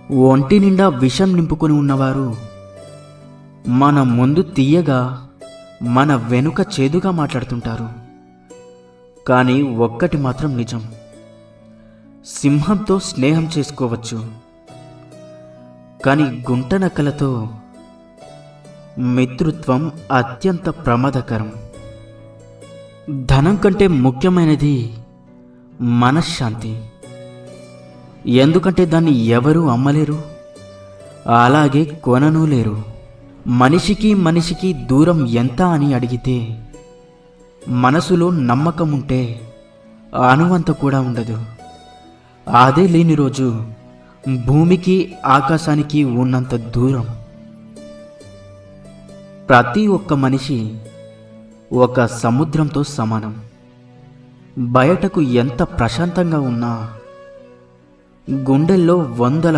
ఒంటి నిండా విషం నింపుకొని ఉన్నవారు మన ముందు తీయగా, మన వెనుక చేదుగా మాట్లాడుతుంటారు. కానీ ఒక్కటి మాత్రం నిజం, సింహంతో స్నేహం చేసుకోవచ్చు, కానీ గుంటనక్కలతో మిత్రుత్వం అత్యంత ప్రమాదకరం. ధనం కంటే ముఖ్యమైనది మనశ్శాంతి. ఎందుకంటే దాన్ని ఎవరూ అమ్మలేరు, అలాగే కొనను లేరు. మనిషికి మనిషికి దూరం ఎంత అని అడిగితే మనసులో నమ్మకం ఉంటే అణువంత కూడా ఉండదు. అదే లేని రోజు భూమికి ఆకాశానికి ఉన్నంత దూరం. ప్రతి ఒక్క మనిషి ఒక సముద్రంతో సమానం. బయటకు ఎంత ప్రశాంతంగా ఉన్నా గుండెల్లో వందల